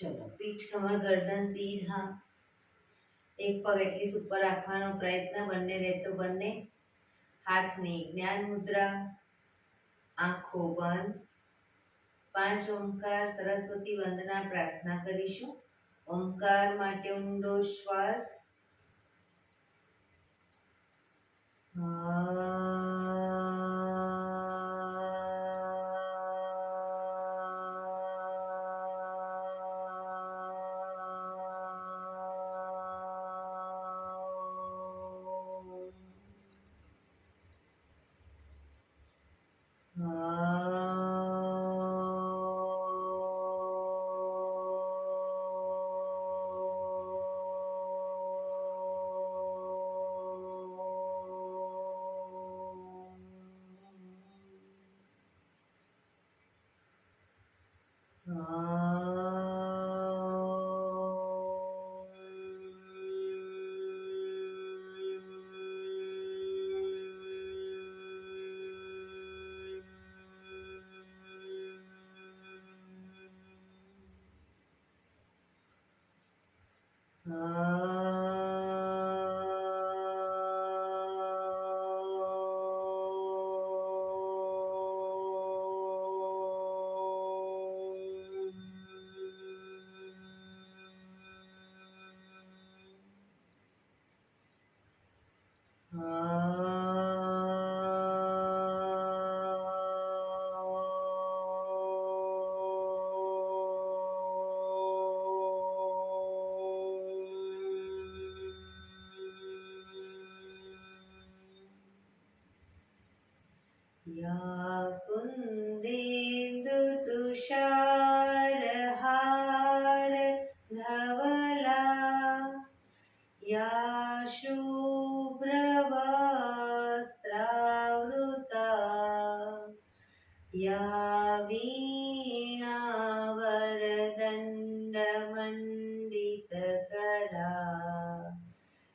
ચલો, પીઠ કમર ગરદન સીધા, એક પગ એટલી ઉપર રાખવાનો પ્રયત્ન, બંને રહેતો બંને હાથની જ્ઞાન મુદ્રા, આંખો બંધ. 5 ઓમકાર સરસ્વતી વંદના પ્રાર્થના કરીશું. ઓમકાર માટે ઊંડો શ્વાસ. या कुन्देन्दुतुषारहार धवला, या शुभ्रवस्त्रावृता, या वीणावरदण्डमण्डितकरा,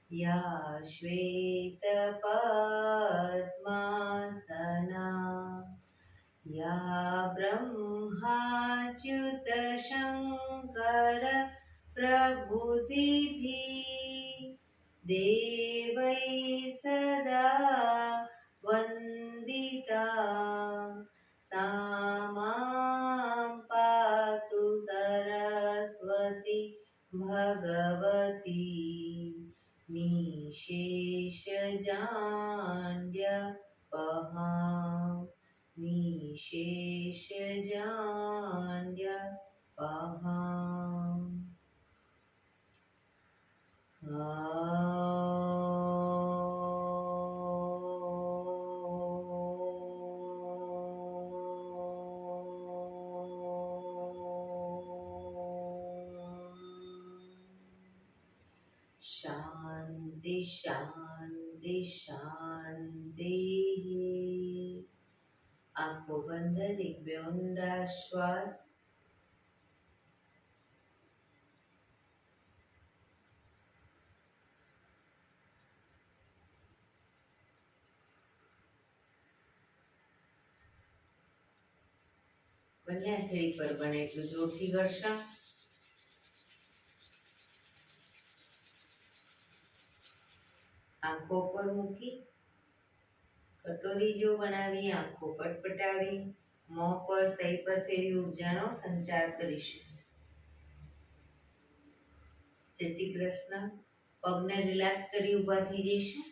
या श्वेतपद्मासना, या ब्रह्माच्युत शङ्कर प्रभृतिभिः देवैः सदा वन्दिता, सा मां पातु सरस्वती भगवती निशेषजाड्यपहा, निशेषजाड्यपहा. શાંતિ શાંતિ શાંતિ. આંખો બંધ જ એક બે ઊંડા શ્વાસ. બંને હથેળી પર બને એટલું જોરથી ઘર્ષણ. આંખો પર મૂકી કટોરી જેવું બનાવી આંખો પટપટાવી મોં પર સહી પર ફેરી ઉર્જાનો સંચાર કરીશું. જય શ્રી કૃષ્ણ. પગને રિલેક્સ કરી ઊભા થઈ જઈશું.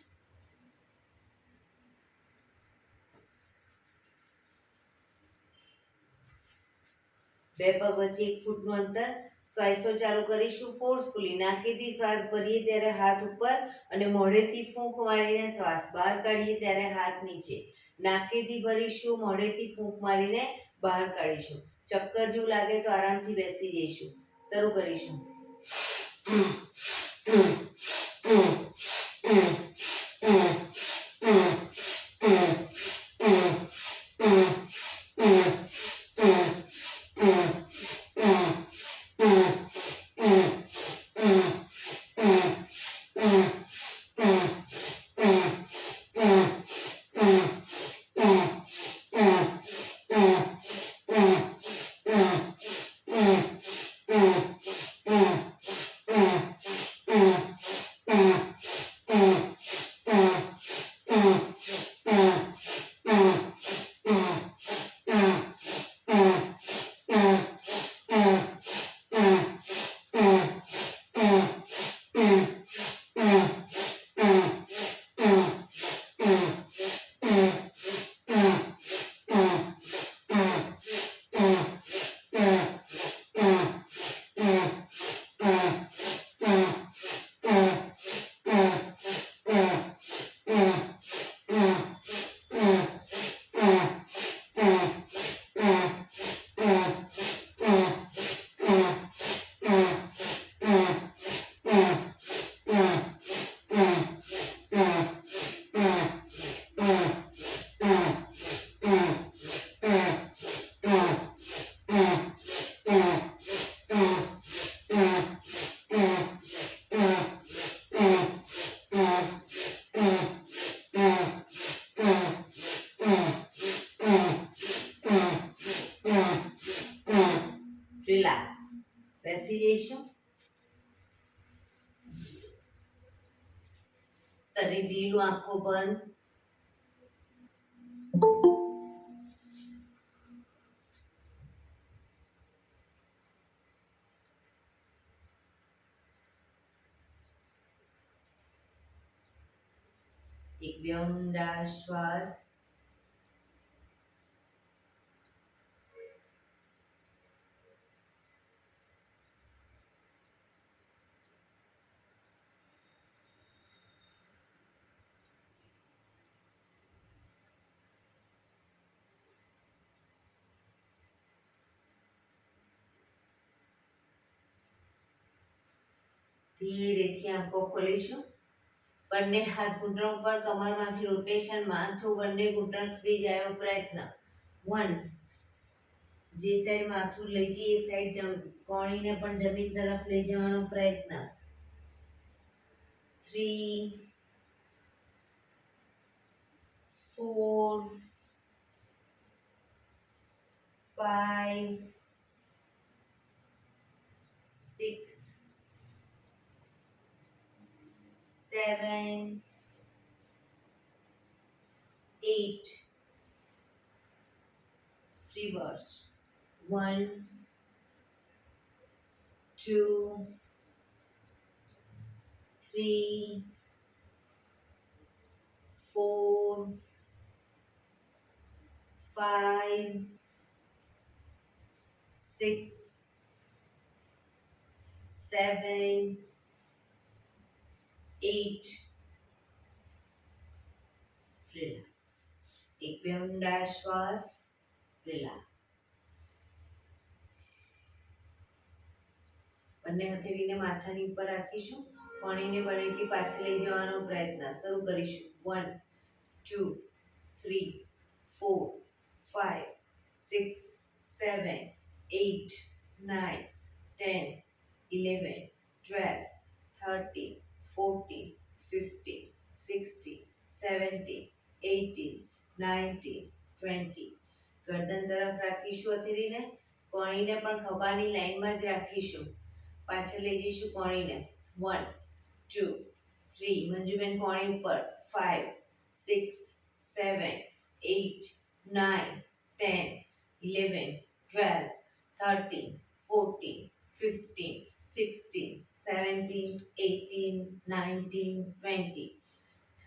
બે પગ વચ્ચે 1 ફૂટનું અંતર. શ્વાસો ચાલુ કરીશું. ફોર્સફુલી નાકેથી શ્વાસ ભરીએ ત્યારે હાથ ઉપર અને મોઢેથી ફૂંક મારીને શ્વાસ બહાર કાઢીએ ત્યારે હાથ નીચે. નાકેથી ભરીશું, મોઢેથી ફૂંક મારીને બહાર કાઢીશું. ચક્કર જેવું લાગે તો આરામથી બેસી જઈશું. શરૂ કરીશું. બંધ. એક બે ઊંડા શ્વાસ. ધીરેથી આંખો ખોલીશું. બંને હાથ ઘૂંટણ ઉપર, કમરમાંથી રોટેશન, માથું બંને ઘૂંટણ સુધી જાય એવો પ્રયત્ન. 1. જે સાઈડ માથું લઈ જઈએ એ સાઈડ કોણીને પણ જમીન તરફ લઈ જવાનો પ્રયત્ન. 3 4 5 6 7 8. Reverse. 1 2 3 4 5 6 7 8. Relax. એક બે ઊંડા શ્વાસ. રિલેક્સ. બંને હથેળીને માથાની ઉપર રાખીશું. કોણીને બને એટલી પાછળ લઈ જવાનો પ્રયત્ન. શરૂ કરીશું. 1 2 3 4 5 6 7 8 9 10 11 12 13 14 15 16 17 18 19 20. ગરદન તરફ રાખીશું હથેળીને. કોણીને પણ ખભાની લાઈનમાં જ રાખીશું. પાછળ લઈ જઈશું કોણીને. 1 2 3. મંજુબેન કોણી ઉપર. 5 6 7 8 9 10 11 12 13 14 15 16 17 18 19 20.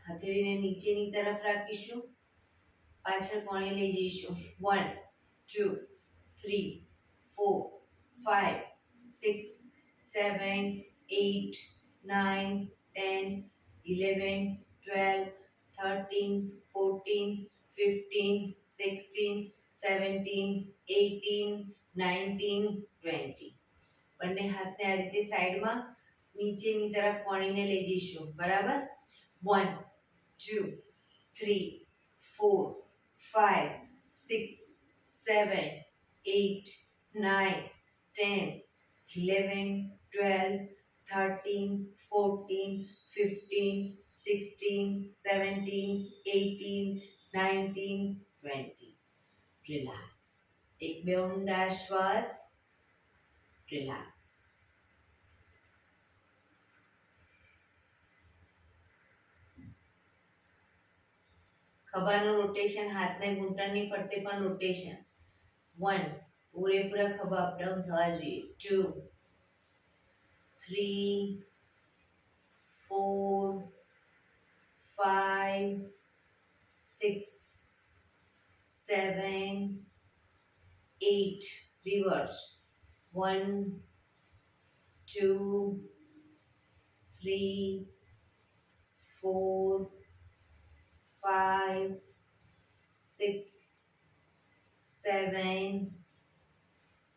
હથેળીને નીચેની તરફ રાખીશું. પાછળ કોણી લઈ જઈશું. 1 2 3 4 5 6 7 8 9 10 11 12 13 14 15 16 17 18 19 20. બંને હાથને આ રીતે સાઈડમાં નીચેની તરફ કોણીને લઈ જઈશું. બરાબર. 1 2 3 4 5 6 7 8 9 10 11 12 13 14 15 16 17 18 19 20. રિલેક્સ. એક બે ઊંડા શ્વાસ. રિલેક્સ. ખભાનું રોટેશન, હાથને ઘૂંટણની ફરતે પણ રોટેશન. 1. પૂરેપૂરા ખભા અપડાઉન થવા જોઈએ. 2 3 4 5 6 7 8. Reverse. 1 2 3 4 5 6 7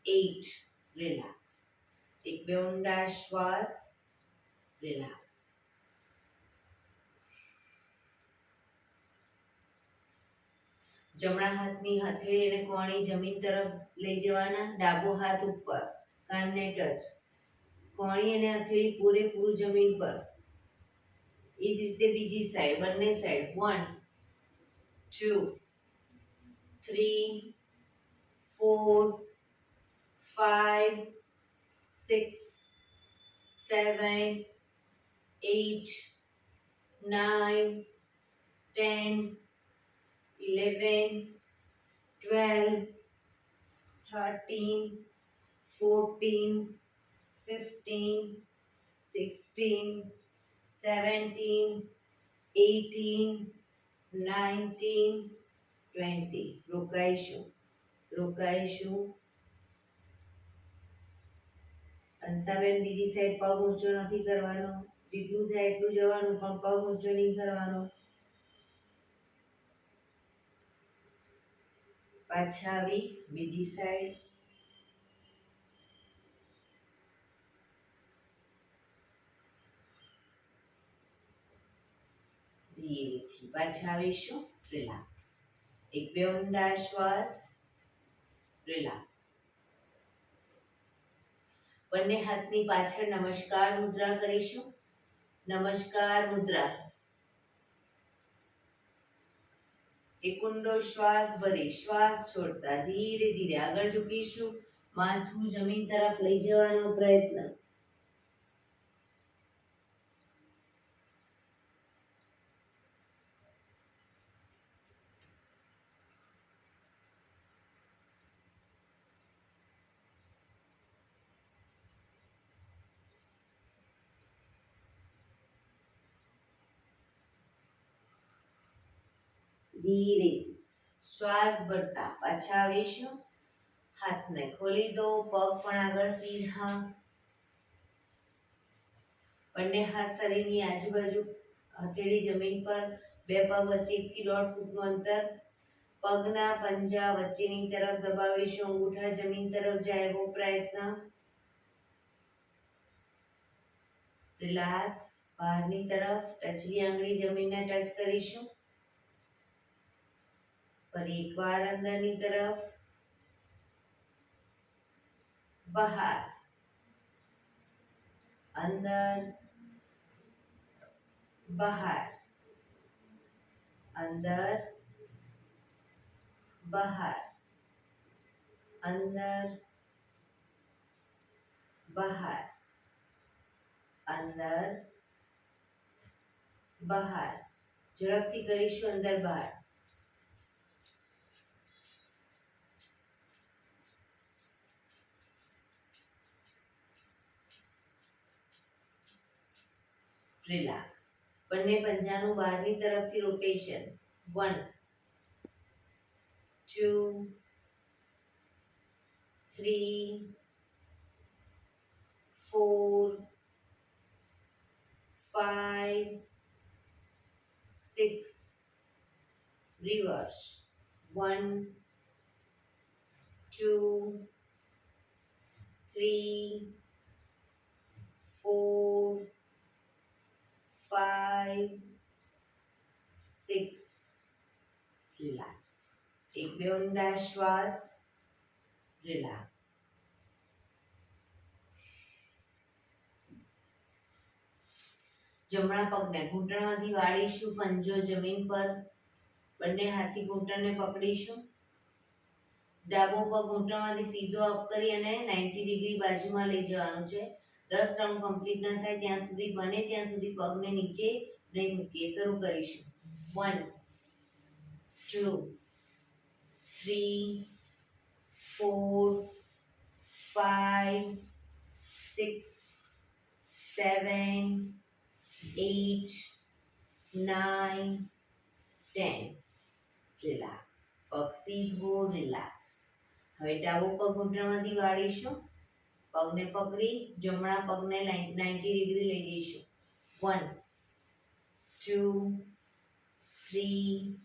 8. રિલેક્સ. એક બે ઊંડા શ્વાસ. રિલેક્સ. જમણા હાથની હથેળી અને કોણી જમીન તરફ લઈ જવાના. ડાબો હાથ ઉપર, કાનને ટચ. કોણી અને હથેળી પૂરેપૂરું જમીન પર. એ જ રીતે બીજી સાઈડ, બંને સાઈડ. 1 2 3 4 5 6 7 8 9 10, 11, 12, 13, 14, 15, 16, 17, 18, 19, 20. રોકાઈશું. અંશાબેન બીજી સાઈડ પગ ઊંચો નથી કરવાનો, જેટલું થાય એટલું જવાનું, પણ પગ ઊંચો નહીં કરવાનો. પાછા આવી બીજી સાઈડ. ધીરેથી પાછા આવીશું. રિલેક્સ. એક બે ઊંડા શ્વાસ. રિલેક્સ. બંને હાથની પાછળ નમસ્કાર મુદ્રા કરીશું. નમસ્કાર મુદ્રા. એક ઊંડો શ્વાસ ભરી શ્વાસ છોડતા ધીરે ધીરે આગળ ઝૂકીશું. માથું જમીન તરફ લઈ જવાનો પ્રયત્ન. ધીરે શ્વાસ ભરતા પાછા આવીશું. હાથને ખોલી દો, પગ પણ આગળ સીધા. બંને હાથ શરીરની આજુબાજુ, હથેળી જમીન પર, બે પગ વચ્ચે 1 થી 1.5 ફૂટનું અંતર. પગના પંજા વચ્ચેની તરફ દબાવીશું. અંગૂઠા જમીન તરફ જાય એવો પ્રયત્ન. રિલેક્સ. બહારની તરફ ટચલી આંગળી જમીનને ટચ કરીશું. ફરી એકવાર અંદરની તરફ, બહાર, અંદર, બહાર, અંદર, બહાર, અંદર, બહાર, અંદર, બહાર. ઝડપથી કરીશું. અંદર બહાર. રિલેક્સ. બંને પંજાનું બહારની તરફથી રોટેશન. 1, 2, 3, 4, 5, 6. રિવર્સ. 1, 2, 3, 4, 5, 6. રિલેક્સ. એક બે ઊંડા શ્વાસ. રિલેક્સ. જમણા પગને ઘૂંટણમાંથી વાળીશું. પંજો જમીન પર. બંને હાથથી ઘૂંટણને પકડીશું. ડાબો પગ ઘૂંટણમાંથી સીધો અપ કરી અને 90 ડિગ્રી બાજુમાં લઈ જવાનું છે. 10 રાઉન્ડ કમ્પ્લીટ ન થાય ત્યાં સુધી, બને ત્યાં સુધી પગને નીચે નહીં મૂકીએ. શરૂ કરીશું. 1, 2, 3, 4, 5, 6, 7, 8, 9, 10. રિલેક્સ. પગ સીધો. રિલેક્સ. હવે ડાબો પગ ઘૂંટણમાંથી વાળીશું. પગને પકડી જમણા પગને 90 ડિગ્રી લઈ જઈશું. 1, 2, 3,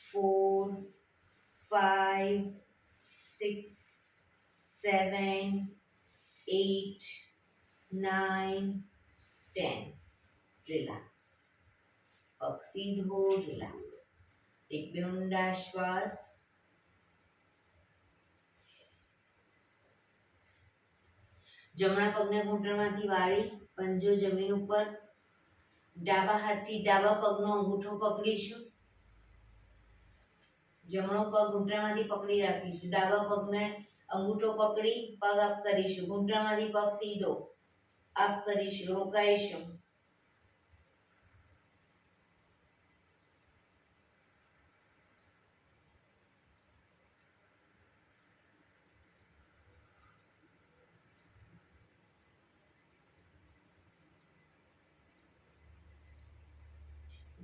4, 5, 6, 7, 8, 9, 10. રિલેક્સ. પગ સીધો. રિલેક્સ. એક બે ઊંડા શ્વાસ. જમણા પગને ઘૂંટણમાંથી વાળી પંજો જમીન ઉપર. ડાબા હાથથી ડાબા પગનો અંગૂઠો પકડીશું. જમણો પગ ઘૂંટણમાંથી પકડી રાખીશું. ડાબા પગને અંગૂઠો પકડી પગ અપ કરીશું. ઘૂંટણમાંથી પગ સીધો અપ કરીશું. રોકાઈશું.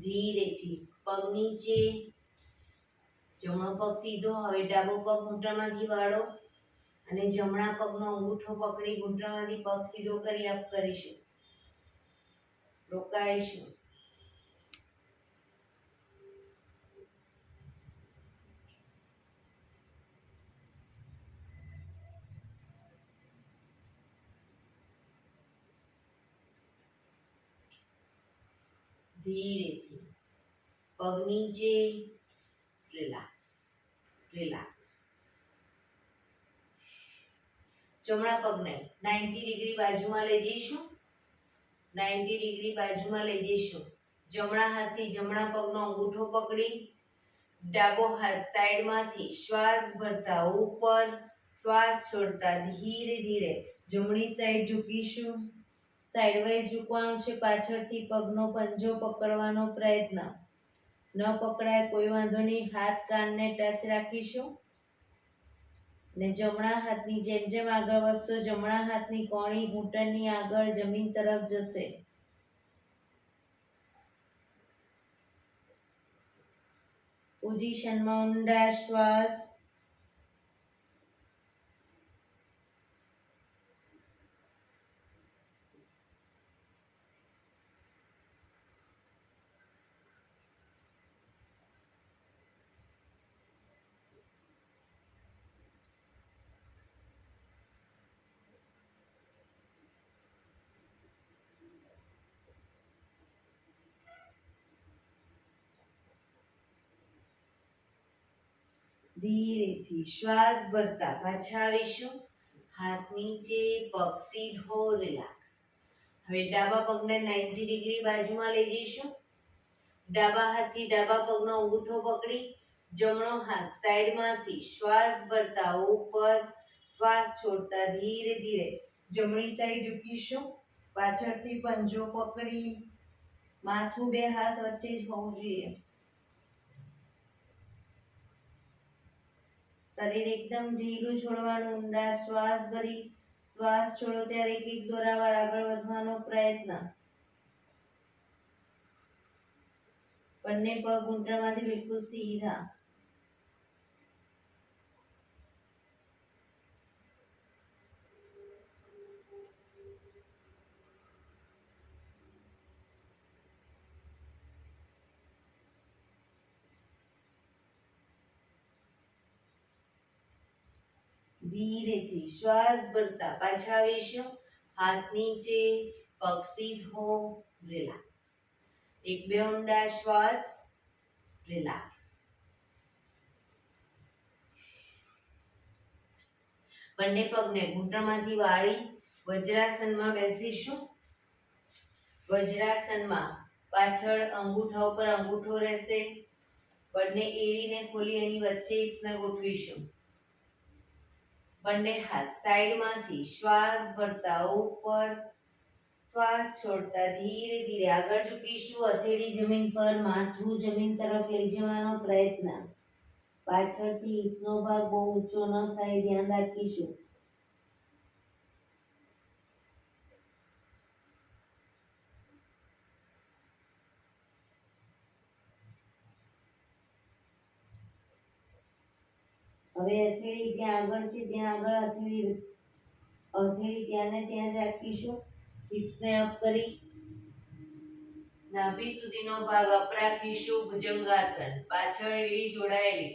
ધીરેથી પગ નીચે, જમણો પગ સીધો. હવે ડાબો પગ ઘૂંટણમાંથી વાળો અને જમણા પગનો અંગૂઠો પકડી ઘૂંટણમાંથી પગ સીધો કરી અપ કરીશું. રોકાઈશું. ધીરેથી પગ નીચે, રિલેક્સ રિલેક્સ. જમણા પગને 90 ડિગ્રી બાજુમાં લઈ જઈશું. 90 ડિગ્રી બાજુમાં લઈ જઈશું. જમણા હાથથી જમણા પગનો અંગૂઠો પકડી ડાબો હાથ સાઈડમાંથી શ્વાસ ભરતા ઉપર, શ્વાસ છોડતા ધીરે ધીરે જમણી સાઈડ ઝૂકીશું. સાઈડવાઇઝ ઝૂકવાનું છે. પાછળથી પગનો પંજો પકડવાનો પ્રયત્ન. ન પકડાય કોઈ વાંધો નહીં. હાથ કાનને ટચ રાખીશું ને જમણા હાથની જેમ જેમ આગળ વધશો જમણા હાથની કોણી ઘૂંટણની આગળ જમીન તરફ જશે. પોઝિશનમાં ઊંડા શ્વાસ. ધીરેથી શ્વાસ ભરતા પાછા આવીશું. હાથ નીચે, પગ સીધો, રિલેક્સ. હવે ડાબા પગને 90 ડિગ્રી બાજુમાં લઈ જઈશું. ડાબા હાથથી ડાબા પગનો અંગૂઠો પકડી જમણો હાથ સાઈડમાંથી શ્વાસ ભરતા ઉપર, શ્વાસ છોડતા ધીરે ધીરે જમણી સાઈડ ઝૂકીશું. પાછળથી પંજો પકડી માથું બે હાથ વચ્ચે જ હોવું જોઈએ. શરીર એકદમ ઢીલું છોડવાનું. ઊંડા શ્વાસ ભરી શ્વાસ છોડો ત્યારે એક એક દોરાવાર આગળ વધવાનો પ્રયત્ન. બંને પગ ઘૂંટણમાંથી બિલકુલ સીધા. ધીરેથી શ્વાસ ભરતા પાછા આવીશું. હાથ નીચે, પગ સીધો, રિલેક્સ. એક બે ઊંડા શ્વાસ. રિલેક્સ. બંને પગને ઘૂંટણમાંથી વાળી વજ્રાસનમાં બેસીશું. વજ્રાસનમાં પાછળ અંગૂઠા ઉપર અંગૂઠો રહેશે. બંને એડીને ખોલી એની વચ્ચે હિપ્સને ગોઠવીશું. બંને હાથ સાઈડમાંથી શ્વાસ ભરતા ઉપર, શ્વાસ છોડતા ધીરે ધીરે આગળ ઝૂકીશું. હથેળી જમીન પર, માથું જમીન તરફ લઈ જવાનો પ્રયત્ન. પાછળથી હિપનો ભાગ બહુ ઊંચો ન થાય ધ્યાન રાખીશું. હવે હથેળી જ્યાં આગળ છે ત્યાં આગળ હથેળી ત્યાં ને ત્યાં જ રાખીશું. હિપ્સને અપ કરી નાભી સુધીનો ભાગ અપ રાખીશું. ભુજંગાસન. પાછળ એડી જોડાયેલી.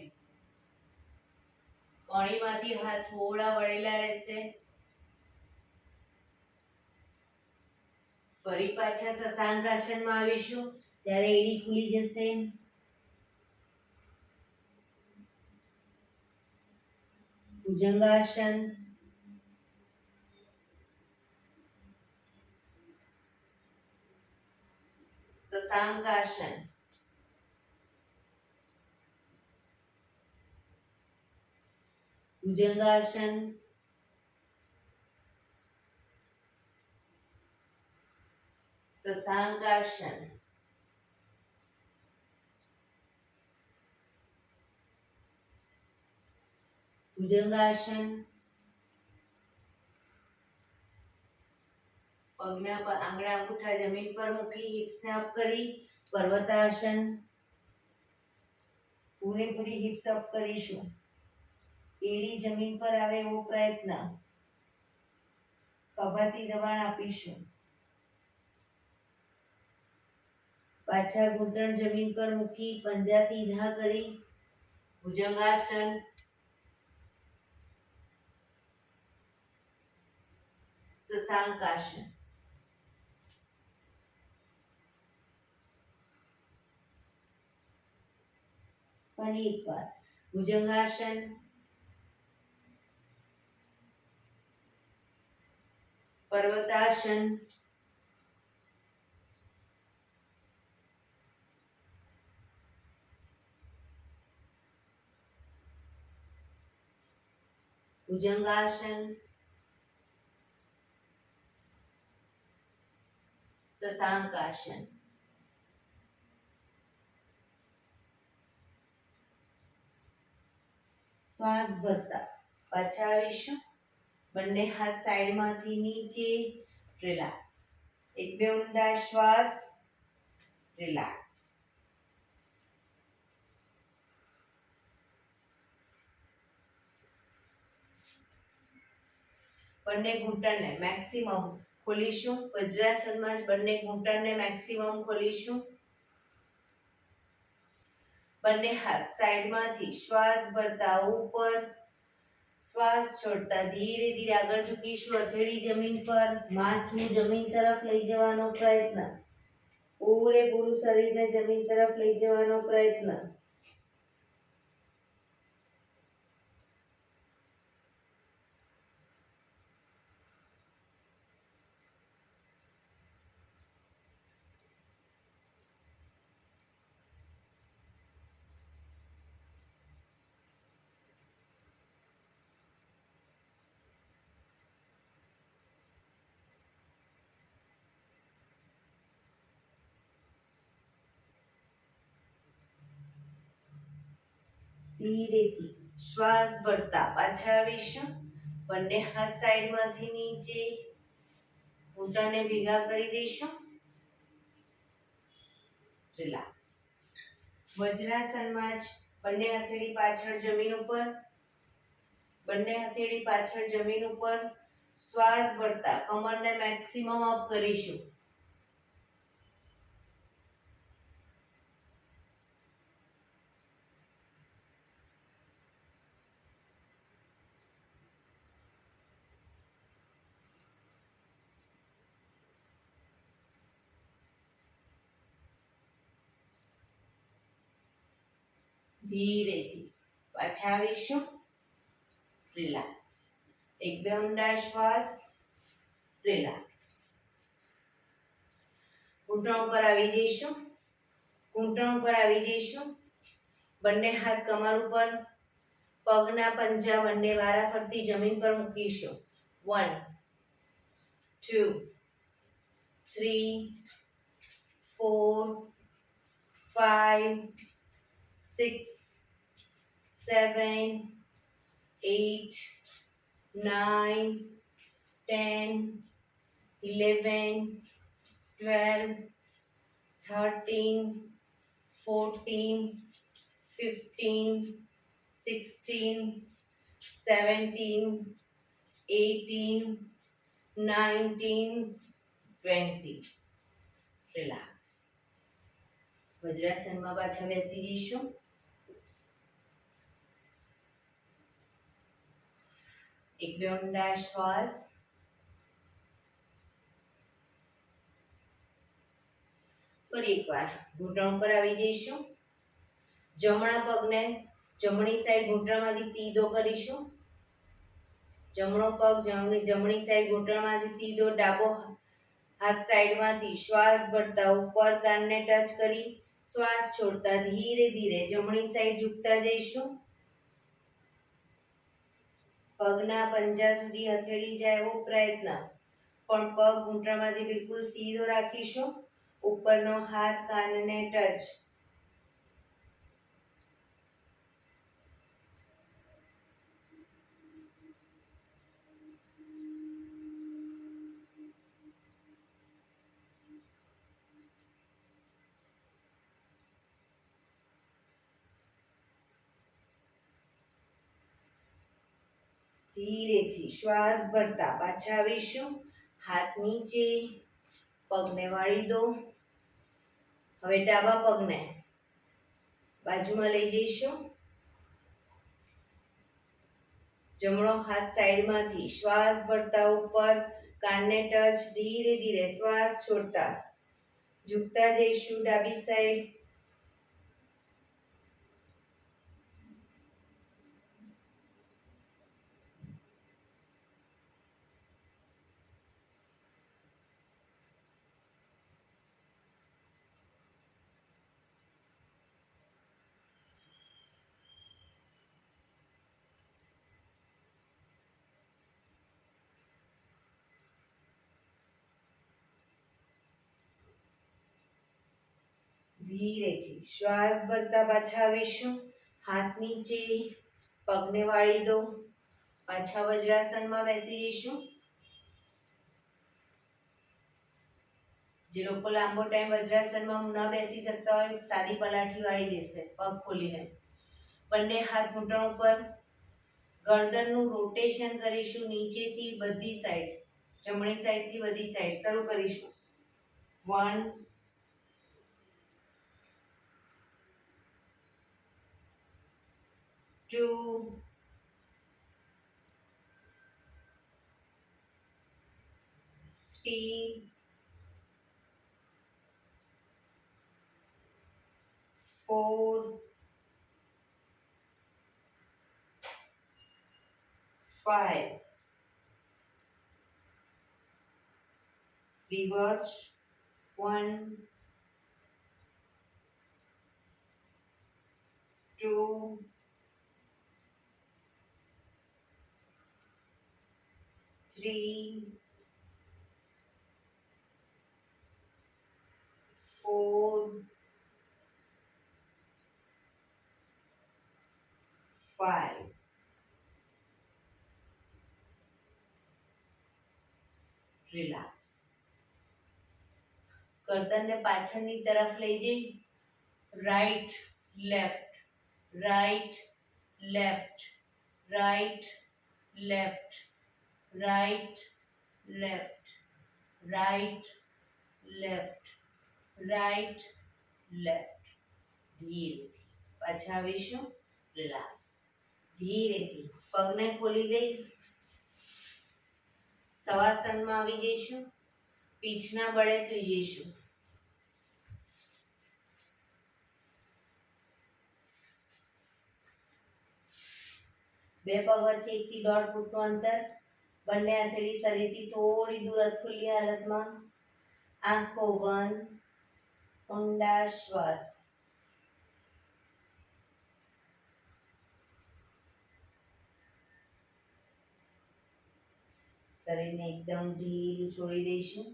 કોણીમાંથી હાથ થોડા વળેલા રહેશે. ફરી પાછા શશાંકાસનમાં આવીશું ત્યારે એડી ખુલી જશે. ભુજંગાસન. શશાંકાસન. ભુજંગાસન. શશાંકાસન. ભુજંગાસન. પગના આંગળા અંગૂઠા જમીન પર મૂકી હિપ્સને અપ કરી પર્વતાસન, પૂરેપૂરી હિપ્સ અપ કરીશું. એડી જમીન પર આવે એવો પ્રયત્ન. ખભાથી દબાણ આપીશું. પાછા ઘૂંટણ જમીન પર મૂકી પંજા સીધા કરી ભુજંગાસન. શશાંકાસન. ફરી એકવાર ભુજંગાસન, પર્વતાસન, ભુજંગાસન, શશાંકાસન. શ્વાસ ભરતા પાછા આવીશું. બંને હાથ સાઈડમાંથી નીચે. રિલેક્સ. એક બે ઊંડા શ્વાસ. રિલેક્સ. બંને ઘૂંટણને મેક્સિમમ ખોલીશું. વજ્રાસનમાં જ બંને ઘૂંટણને મેક્સિમમ ખોલીશું. બંને હાથ સાઈડમાંથી શ્વાસ ભરતા ઉપર. શ્વાસ છોડતા ધીરે ધીરે આગળ ઝૂકીશું. હથેળી જમીન પર, માથું જમીન તરફ લઈ જવાનો પ્રયત્ન. પૂરેપૂરું શરીરને જમીન તરફ લઈ જવાનો પ્રયત્ન. ધીરેથી શ્વાસ ભરતા પાછા આવીશું. બંને હાથ સાઈડમાંથી નીચે. ઘૂંટણને ભેગા કરી દઈશું. રિલેક્સ. વજ્રાસનમાં જ બંને હથેળી પાછળ જમીન ઉપર. બંને હથેળી પાછળ જમીન ઉપર. શ્વાસ ભરતા કમરને મેક્સિમમ અપ કરીશું. ધીરેથી પાછા આવીશું. રિલેક્સ. એક બે ઊંડા શ્વાસ. રિલેક્સ. ઘૂંટણ ઉપર આવી જઈશું. ઘૂંટણ ઉપર આવી જઈશું. બંને હાથ કમર ઉપર. પગના પંજા બંને વારાફરતી જમીન પર મૂકીશું. 1 2 3 4 5 6 7 8 9 10 11 12 13 14 15 16 17 18 19 20. રિલેક્સ. વજ્રાસનમાં પાછા બેસી જઈશું. એક બે ઊંડા શ્વાસ. ફરી એકવાર ઘૂંટણ ઉપર આવી જઈશું. જમણા પગને જમણી સાઈડ ઘૂંટણમાંથી સીધો કરીશું. જમણો પગ જમણી સાઈડ ઘૂંટણમાંથી સીધો. ડાબો હાથ સાઈડમાંથી શ્વાસ ભરતા ઉપર કાનને ટચ કરી શ્વાસ છોડતા ધીરે ધીરે જમણી સાઈડ ઝૂકતા જઈશું. પગના પંજા સુધી હથેળી જાય એવો પ્રયત્ન. પણ પગ ઘૂંટણમાંથી બિલકુલ સીધો રાખીશું. ઉપરનો હાથ કાનને ટચ. ધીરેથી શ્વાસ ભરતા પાછા આવીશું. હાથ નીચે, પગને વાળી દો. હવે ડાબા પગને બાજુમાં લઈ જઈશું. જમણો હાથ સાઈડમાંથી શ્વાસ ભરતા ઉપર, કાનને ટચ, ધીરે ધીરે શ્વાસ છોડતા ઝૂકતા જઈશું ડાબી સાઈડ. ધીરેથી શ્વાસ ભરતા પાછા આવીશું. હાથ નીચે, પગને વાળી દો. પાછા વજ્રાસનમાં બેસી જઈશું. જે લોકો લાંબો ટાઈમ વજ્રાસનમાં ન બેસી શકતા હોય, સાદી પલાઠી વાળી દેશે પગ ખોલીને. બંને હાથ ઘૂંટણ ઉપર. ગરદનનું રોટેશન કરીશું નીચેથી બધી સાઈડ, જમણી સાઈડથી બધી સાઈડ. શરૂ કરીશું. 1 2 3 4 5 reverse 1 2 3 4 5 રિલેક્સ. ગરદનને પાછળની તરફ લઈ જઈ right left, right left, right left, right left, right left, right left. ધીરેથી પાછા આવીશું. રિલેક્સ. ધીરેથી પગને ખોલી દઈ શવાસનમાં આવી જઈશું. પીઠના બળે સૂઈ જઈશું. બે પગ વચ્ચે 1 થી 1.5 ફૂટનું અંતર. બંને હથેળી શરીરથી થોડી દૂર ખુલ્લી હાલતમાં. આંખો બંધ. ઊંડા શ્વાસ. શરીરને એકદમ ઢીલું છોડી દઈશું.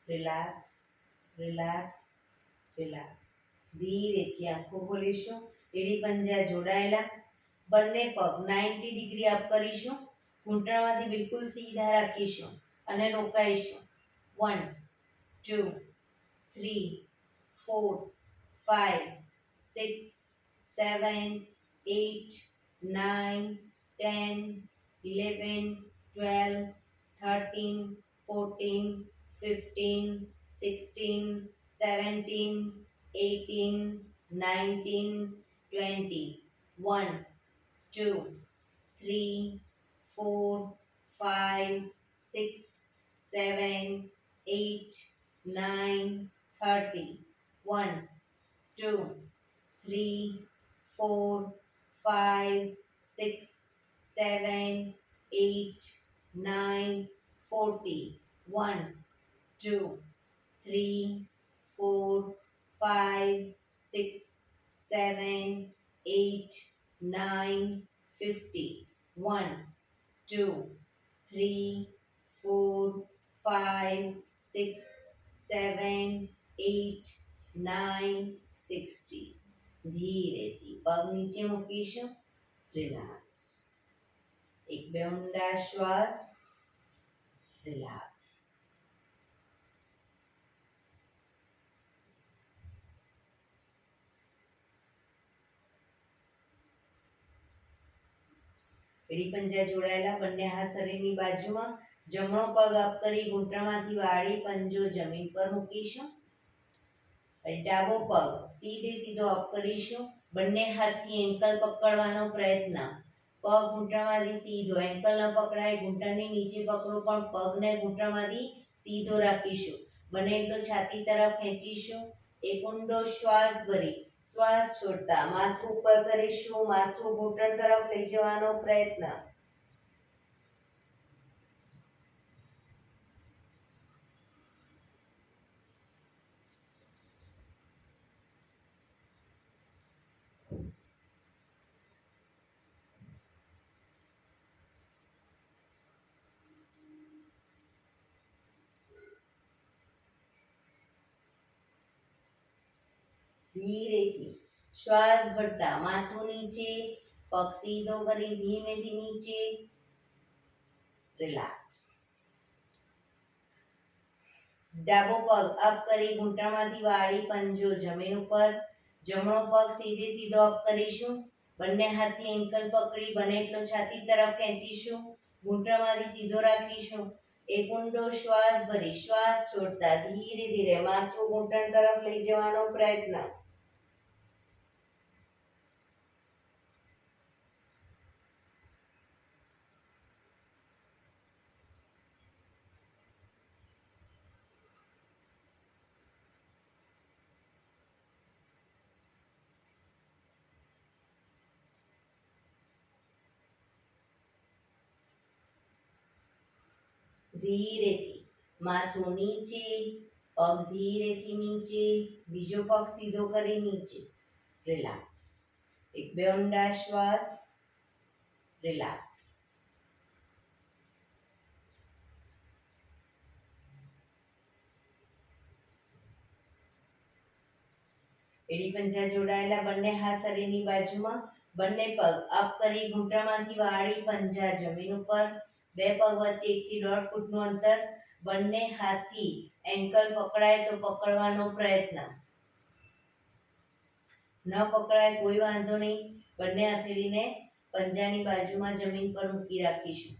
Relax, relax, relax. ધીરેથી આંખો ખોલીશું. એડી પંજા જોડાયેલા. બંને પગ 90 ડિગ્રી અપ કરીશું. ઘૂંટણમાંથી બિલકુલ સીધા રાખીશું અને રોકાઈશું. 1 2 3 4 5 6 7 8 9 10 11 12 13 14 15 16 17 18 19 20 1 2 3 4 5 6 7 8 9 30 1 2 3 4 5 6 7 8 9 40 1 2 3 4, 5, 6, 7, 8, 9, 50. 1, 2, 3, 4, 5, 6, 7, 8, 9, 60. ધીરેથી પગ નીચે મૂકીશું. રિલેક્સ. એક બે ઊંડા શ્વાસ. રિલેક્સ. એડી પંજા જોડાયેલા, બંને હાથ શરીરની બાજુમાં. જમણો પગ અપ કરી ઘૂંટણમાંથી વાળી પંજો જમીન પર મૂકીશું. ડાબો પગ સીધે સીધો અપ કરીશું. બંને હાથથી એન્કલ પકડવાનો પ્રયત્ન. પગ ઘૂંટણમાંથી સીધો, એન્કલ ન પકડાય, ઘૂંટણની નીચે પકડો પણ પગને ઘૂંટણમાંથી સીધો રાખીશું. બને એટલો છાતી તરફ ખેંચીશું. એક ઊંડો શ્વાસ ભરી શ્વાસ છોડતા માથું ઉપર કરીશું. માથું ઘૂંટણ તરફ લઈ જવાનો પ્રયત્ન. ધીરેથી શ્વાસ ભરતા માથું નીચે, પગ સીધો કરી ધીમેથી નીચે. રિલેક્સ. ડાબો પગ અપ કરી ઘૂંટણમાંથી વાળી પંજો જમીન ઉપર. જમણો પગ સીધે સીધો અપ કરીશું. બંને હાથથી એન્કલ પકડી બને એટલો છાતી તરફ ખેંચીશું. ઘૂંટણમાંથી સીધો રાખીશું. એક ઊંડો શ્વાસ ભરી શ્વાસ છોડતા ધીરે ધીરે માથું ઘૂંટણ તરફ લઈ જવાનો પ્રયત્ન. ધીરેથી માથું નીચે, પગ ધીરેથી નીચે, બીજો પગ સીધો કરી નીચે. રિલેક્સ. એક બે ઊંડા શ્વાસ. રિલેક્સ. એડી પંજા જોડાયેલા, બંને હાથ શરીરની બાજુમાં. બંને પગ અપ કરી ઘૂંટણમાંથી વાળી પંજા જમીન ઉપર. બે પગ વચ્ચે 1 થી 1.5 ફૂટનું અંતર. બંને હાથથી એન્કલ પકડાય તો પકડવાનો પ્રયત્ન. ન પકડાય કોઈ વાંધો નહીં. બંને હથેળીને પંજાની બાજુમાં જમીન પર મૂકી રાખીશું.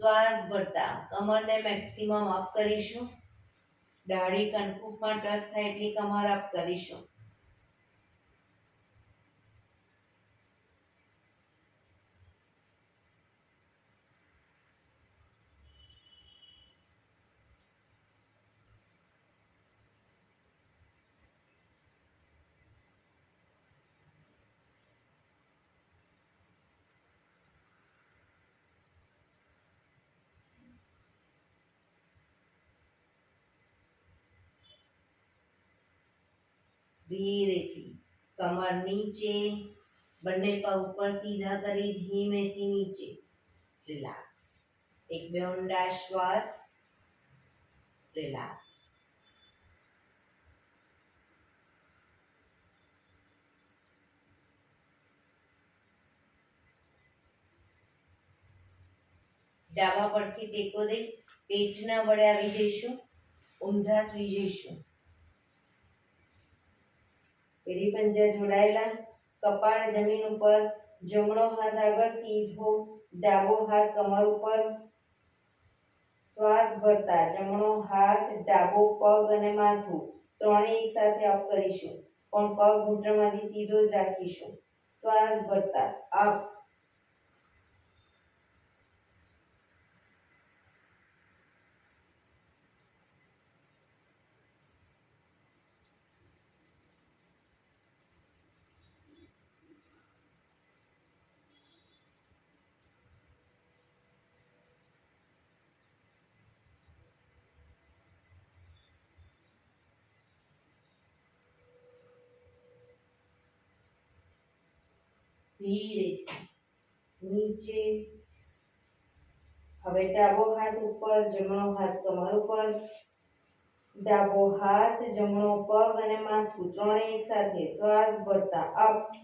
શ્વાસ ભરતા કમરને મેક્સિમમ અપ કરીશું. દાઢી કનકુફમાં ટચ થાય એટલી કમર અપ કરીશું. ધીરેથી કમર નીચે, બંને પગ ઉપર સીધા કરી ધીમેથી નીચે. રિલેક્સ. એક બે ઊંડા શ્વાસ. રિલેક્સ. ડાબા પડખે ટેકો દઈ પેટના વડે આવી જઈશું. ઊંધા સુઈ જઈશું. એડી પંજા જોડાયેલા, કપાળ જમીન ઉપર. જમણો હાથ આગળ સીધો, ડાબો હાથ કમર ઉપર. શ્વાસ ભરતા જમણો હાથ, ડાબો પગ અને માથું ત્રણેય એક સાથે અપ કરીશું. પણ પગ ઘૂંટણમાંથી સીધો જ રાખીશું. શ્વાસ ભરતા અપ. ધીરેથી નીચે. હવે ડાબો હાથ ઉપર, જમણો હાથ કમર ઉપર, ડાબો હાથ, જમણો પગ અને માથું ત્રણે એક સાથે શ્વાસ ભરતા અપ.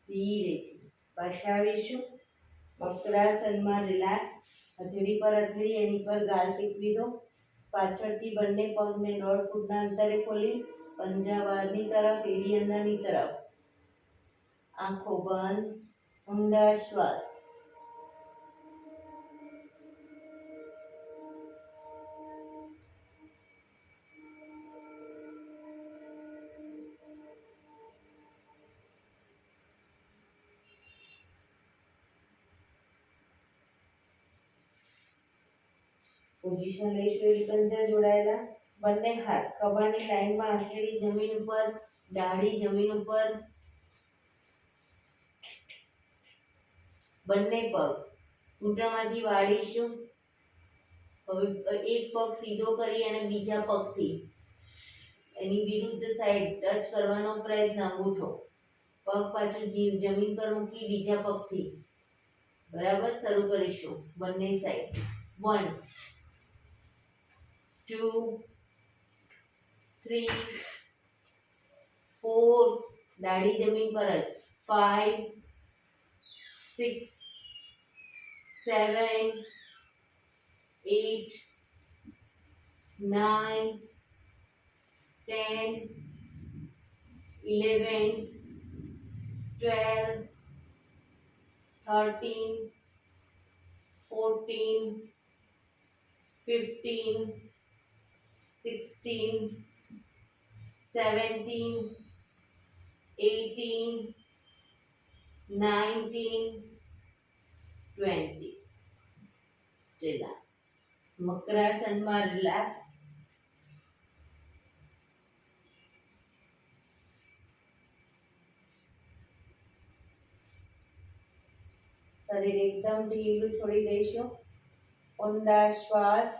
ધીરેથી પાછા આવીશું. વક્રાસનમાં રિલેક્સ. હથેળી પર હથેળી, એની પર ગાલ ટેકવી દો. પાછળથી બંને પગને 1.5 ફૂટના અંતરે ખોલી પંજા બહારની તરફ, એડી અંદરની તરફ. આંખો બંધ. ઊંડા શ્વાસ. પોઝિશન લઈશું એડી પંજા જોડાયેલા. બંને હાથ ખભાની લાઈનમાં, હથેળી જમીન ઉપર, દાઢી જમીન ઉપર. બંને પગ ઘૂંટણમાંથી વાળીશું. હવે એક પગ સીધો કરી અને બીજા પગથી એની વિરુદ્ધ સાઈડ ટચ કરવાનો પ્રયત્ન. અંગૂઠો પગ પાછું જમીન પર મૂકી બીજા પગથી. બરાબર, શરૂ કરીશું બંને સાઈડ. 1 2 3 4, દાઢી જમીન પર જ. 5 6 7 8 9 10 11 12 13 14 15 16 17 18 19 20. રિલેક્સ. મકરાસનમાં રિલેક્સ. શરીર એકદમ ઢીલું છોડી દઈશું. ઊંડા શ્વાસ.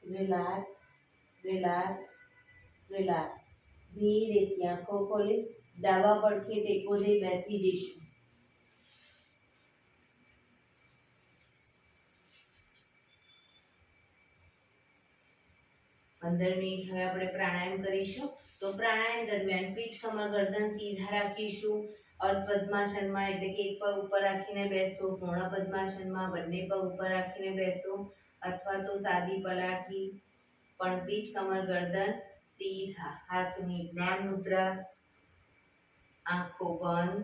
રિલેક્સ. રિલેક્સ. રિલેક્સ. ધીરેથી આંખો ખોલી ડાબા પડખે ટેકો દઈ બેસી જઈશું. 15 મિનિટ હવે આપણે પ્રાણાયામ કરીશું. તો પ્રાણાયામ દરમિયાન પીઠ, કમર, ગરદન સીધા રાખીશું. અર્ધ પદ્માસનમાં એટલે કે એક પગ ઉપર રાખીને બેસો. પૂર્ણ પદ્માસનમાં બંને પગ ઉપર રાખીને બેસો, અથવા તો સાદી પલાઠી. પણ પીઠ, કમર, ગરદન સીધા. હાથની જ્ઞાન મુદ્રા. આંખો બંધ.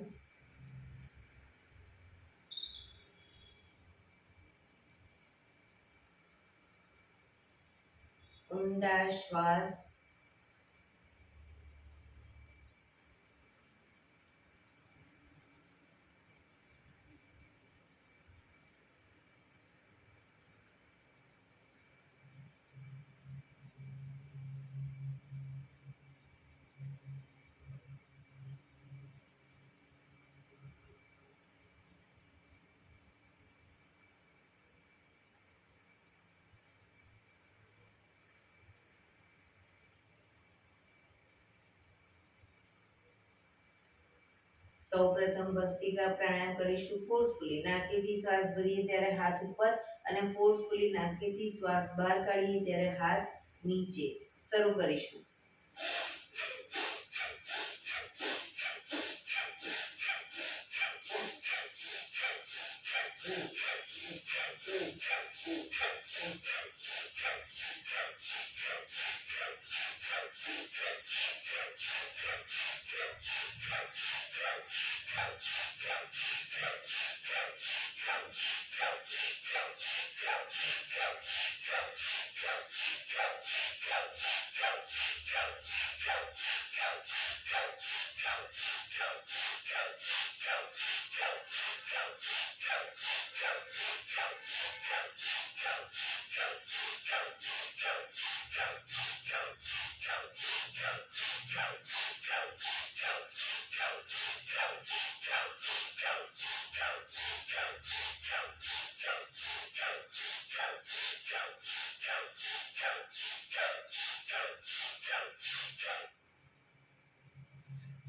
ઊંડા શ્વાસ. સૌપ્રથમ ભસ્ત્રિકા પ્રાણાયામ કરીશું ફોર્સફુલી નાકેથી શ્વાસ ભરીએ ત્યારે હાથ ઉપર અને ફોર્સફુલી નાકેથી શ્વાસ બહાર કાઢીએ ત્યારે હાથ નીચે. શરૂ કરીશું.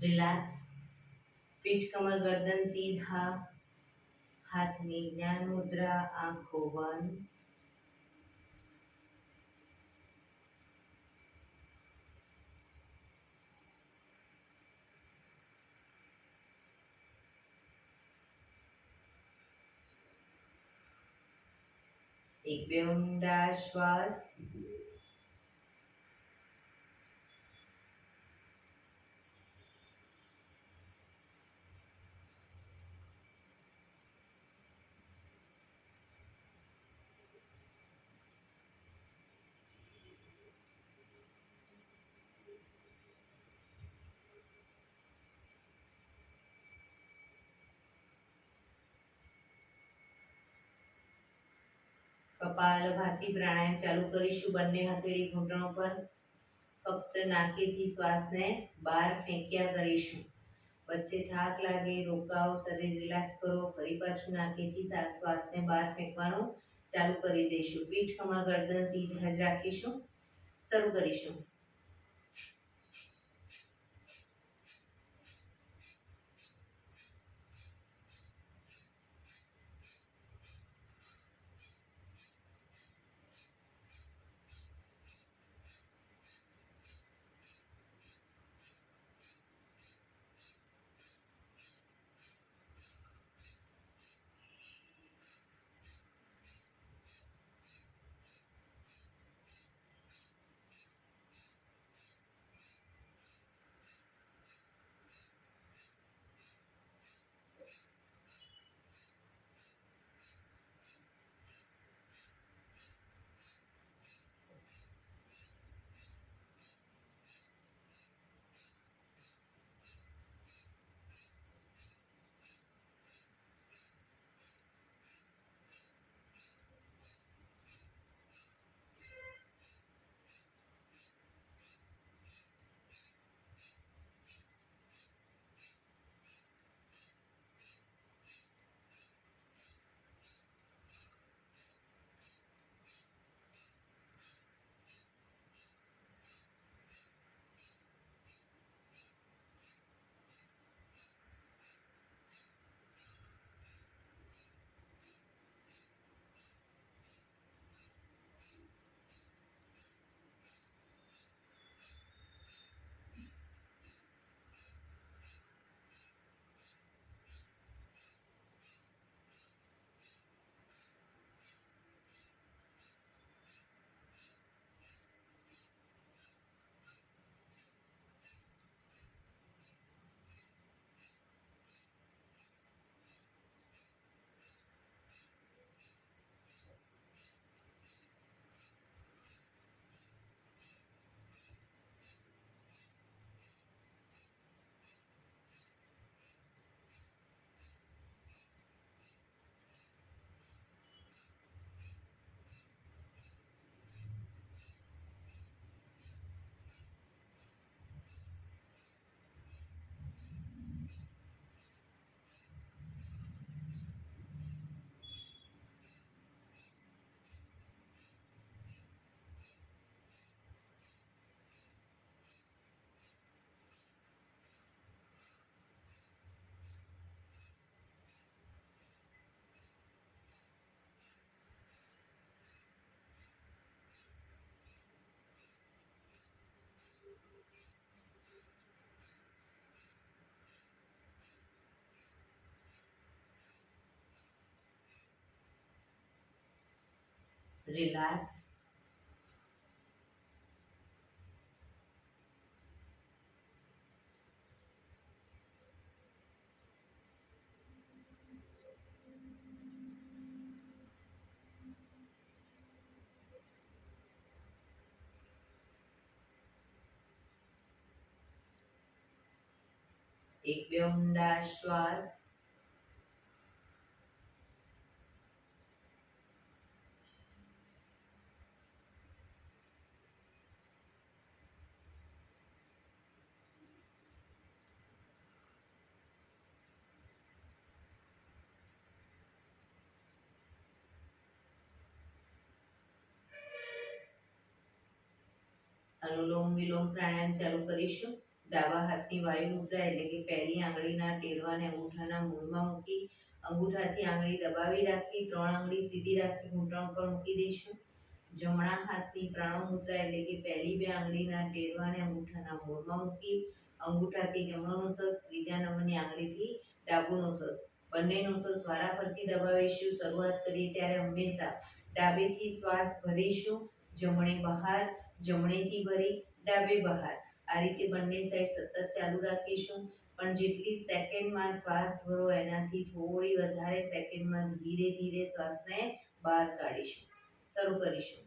રિલેક્સ. પીઠ કમર ગરદન સીધા. હાથની જ્ઞાન મુદ્રા. આંખો બંધ. એક બે ઊંડા શ્વાસ. કપાલભાતિ પ્રાણાયામ ચાલુ કરીશું. બંને હથેળી ઘૂંટણો પર. ફક્ત નાકેથી શ્વાસને બહાર ફેંક્યા કરીશું. વચ્ચે થાક લાગે રોકાઓ, શરીર રિલેક્સ કરો. ફરી પાછું નાકેથી શ્વાસને બહાર ફેંકવાનું ચાલુ કરી દઈશું. પીઠ કમર ગરદન સીધા જ રાખીશું. શરૂ કરીશું. રિલેક્સ. એક બે ઊંડા શ્વાસ. અનુલોમ વિલોમ પ્રાણાયામ ચાલુ કરીશું. ડાબા હાથની વાયુ મુદ્રા એટલે કે પહેલી આંગળીના ટેરવાને અંગૂઠાના મૂળમાં મૂકી અંગૂઠાથી આંગળી દબાવી રાખી 3 આંગળી સીધી રાખી ઘૂંટણ પર મૂકી દઈશું. જમણા હાથની પ્રાણો મુદ્રા એટલે કે પહેલી 2 આંગળીના ટેરવાને અંગૂઠાના મૂળમાં મૂકી અંગૂઠાથી જમણો નોસસ, ત્રીજા નંબરની આંગળીથી ડાબુ નોસસ, બંને નોસસ વારાફરતી દબાવીશું. શરૂઆત કરીએ ત્યારે હંમેશા ડાબેથી શ્વાસ ભરીશું, જમણે બહાર, જમણેથી ભરી ડાબે બહાર. આ રીતે બંને સાઈડ સતત ચાલુ રાખીશું. પણ જેટલી સેકન્ડમાં શ્વાસ ભરો એનાથી થોડી વધારે સેકન્ડમાં ધીરે ધીરે શ્વાસને બહાર કાઢીશું. શરૂ કરીશું.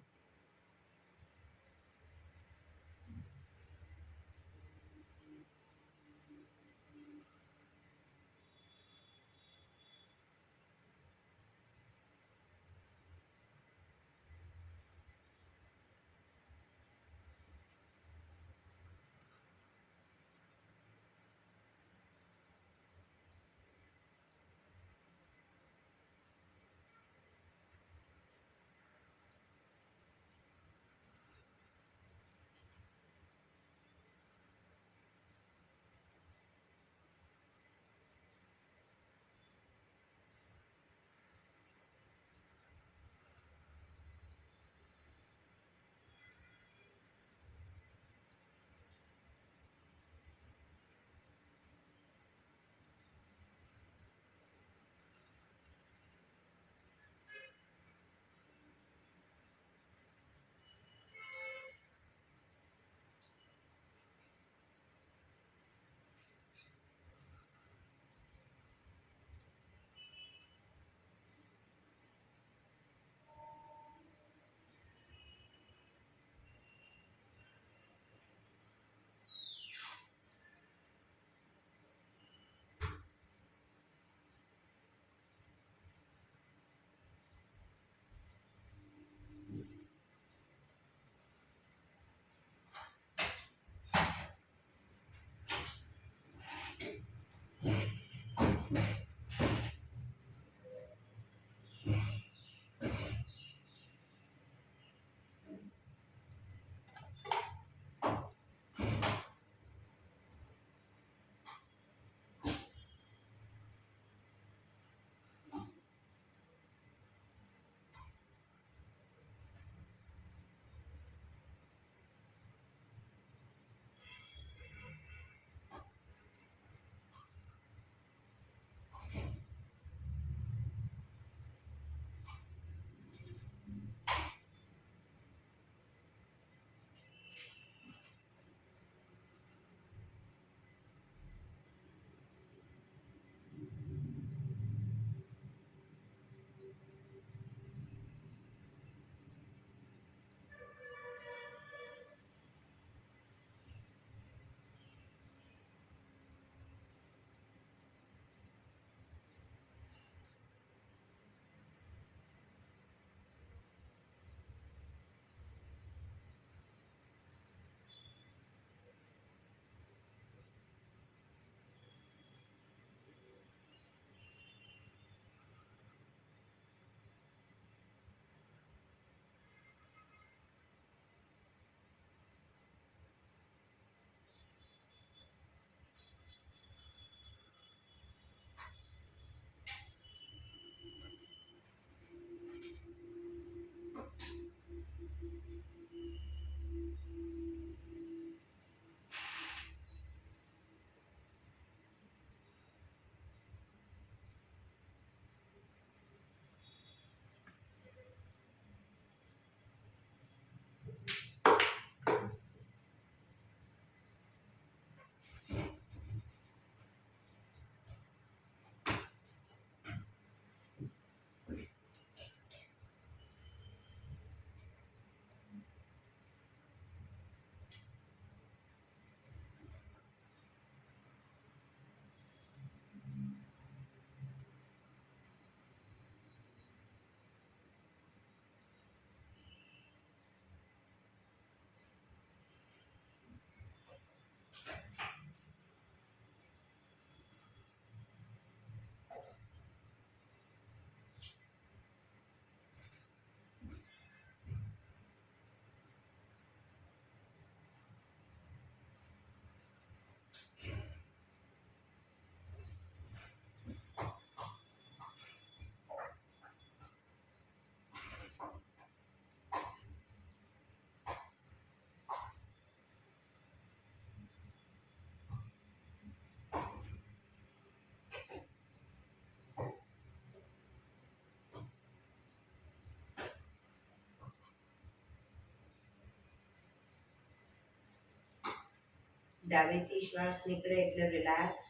ડાબેથી શ્વાસ નીકળે એટલે રિલેક્સ.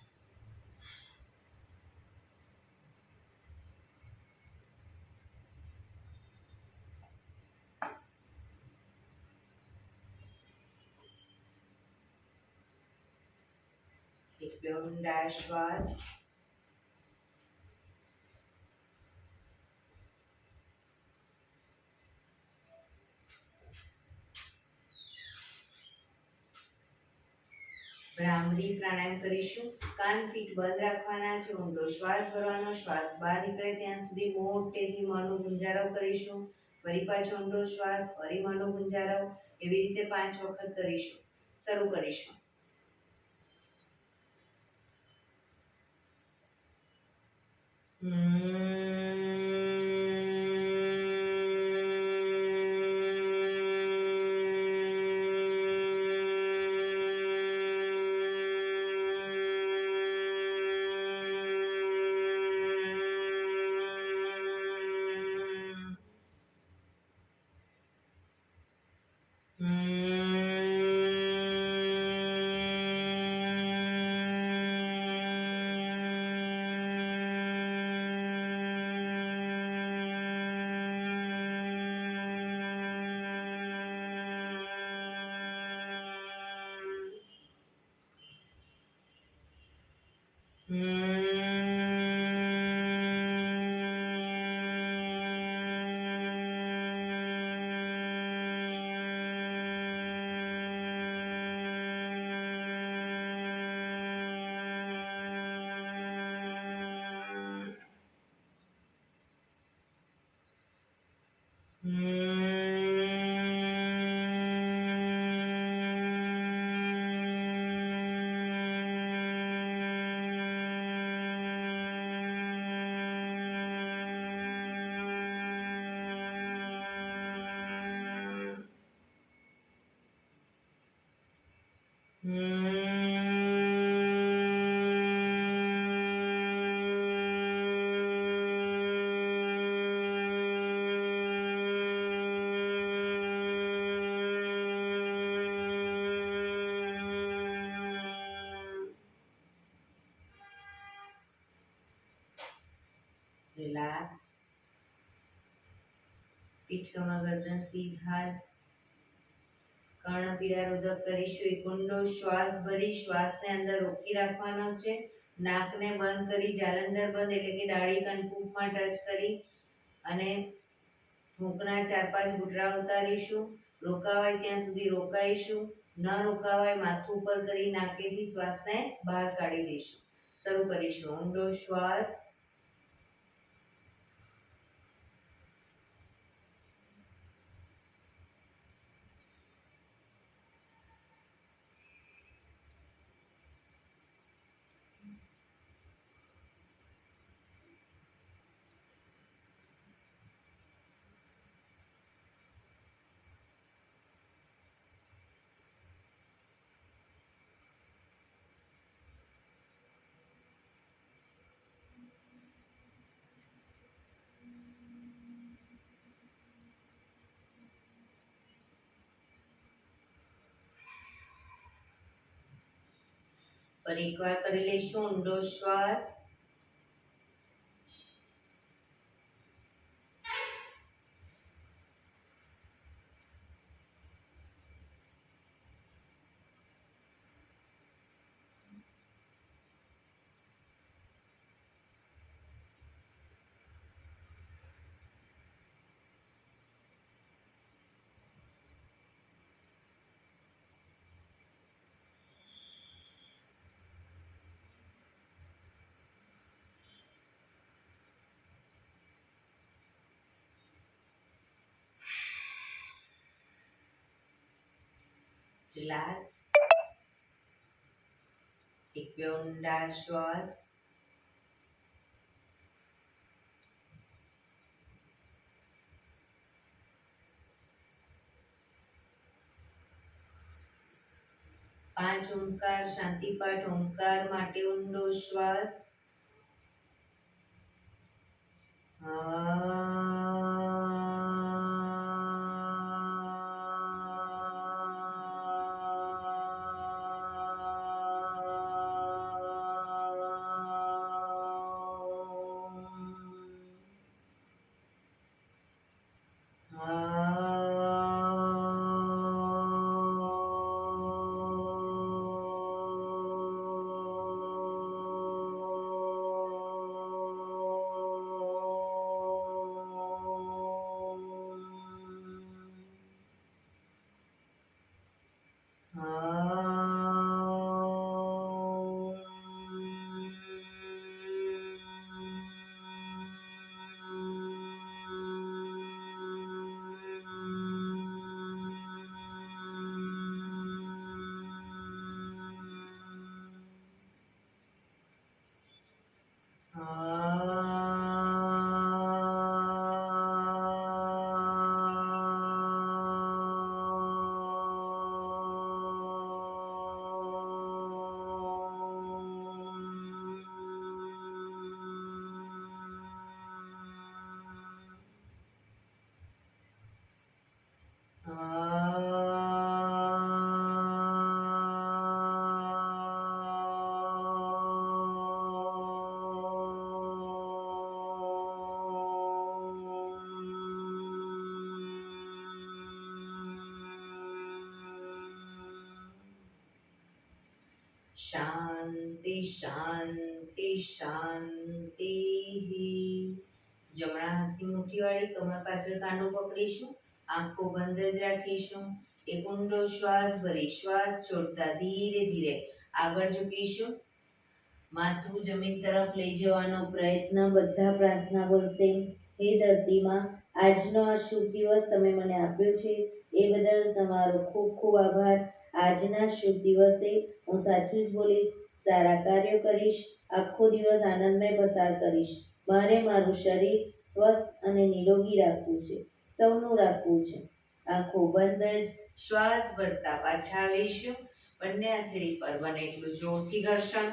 એક બે ઊંડા શ્વાસ. ભ્રામરી પ્રાણાયામ કરીશું. કાન ફીટ બંધ રાખવાના છે. ઊંડો શ્વાસ ભરવાનો. શ્વાસ બહાર નીકળે ત્યાં સુધી મોટેથી મોંનો ગુંજારવ કરીશું. ફરી પાછો ઊંડો શ્વાસ, ફરી મોંનો ગુંજારવ. એવી રીતે 5 વખત કરીશું. શરૂ કરીશું. રિલેક્સ. પીઠ કમર ગરદન સીધા જ. કર્ણપીડા રોધક કરીશું. એક ઊંડો શ્વાસ ભરી શ્વાસને અંદર રોકી રાખવાનો છે. નાકને બંધ કરી જાલંધર બંધ એટલે કે ડાળી કંઠકૂપમાં ટચ કરી અને થૂંકના 4-5 ઘૂંટડા ઉતારીશું. રોકાવાય ત્યાં સુધી રોકાઈશું. ન રોકાવાય માથું ઉપર કરી નાકેથી શ્વાસને બહાર કાઢી દઈશું. શરૂ કરીશું. ઊંડો શ્વાસ. ફરી એકવાર કરી લઈશું. ઊંડો શ્વાસ. રિલેક્સ. એક બે ઊંડા શ્વાસ. પાંચ ઓમકાર શાંતિપાઠ. ઓમકાર માટે ઊંડો શ્વાસ. શાંતિ શાંતિ. જમણા હાથની મુઠ્ઠી વાળી કમર પાછળ કાંડું પકડીશું, આંખો બંધ જ રાખીશું. એક ઊંડો શ્વાસ ભરી શ્વાસ છોડતા ધીરે ધીરે આગળ ઝૂકીશું. માથું જમીન તરફ લઈ જવાનો પ્રયત્ન. બધા પ્રાર્થના બોલશે. હે ધરતીમાં, આજનો આ શુભ દિવસ તમે મને આપ્યો છે એ બદલ તમારો ખૂબ ખૂબ આભાર. આજના શુભ દિવસે હું સાચું જ બોલીશ, સારા કાર્યો કરીશ, આખો દિવસ આનંદમય પસાર કરીશ. મારે મારું શરીર સ્વસ્થ અને નિરોગી રાખવું છે, સૌનું રાખવું છે. આંખો બંધ જ શ્વાસ ભરતા પાછા આવીશું. બંને હથેળી પર બને એટલું જોરથી ઘર્ષણ.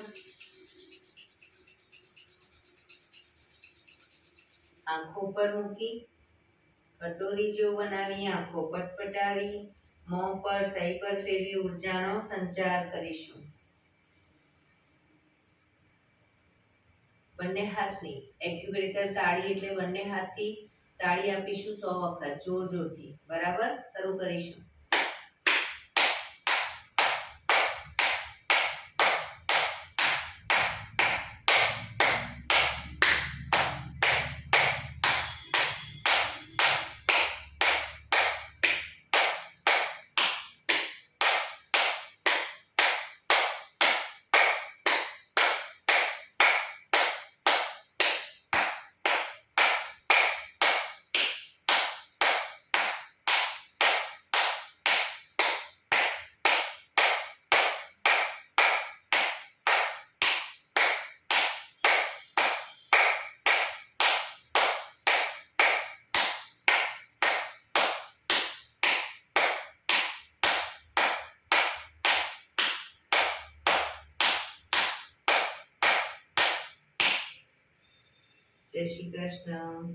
આંખો પર મૂકી કટોરી જેવું બનાવી આંખો પટપટાવી મોં પર સહી પર ફેરવી ઉર્જાનો સંચાર કરીશું. બંને હાથની એક્યુપ્રેશર તાળી એટલે બંને હાથથી તાળી આપીશું 100 વખત જોર જોરથી. બરાબર, શરૂ કરીશું. જય શ્રી કૃષ્ણ.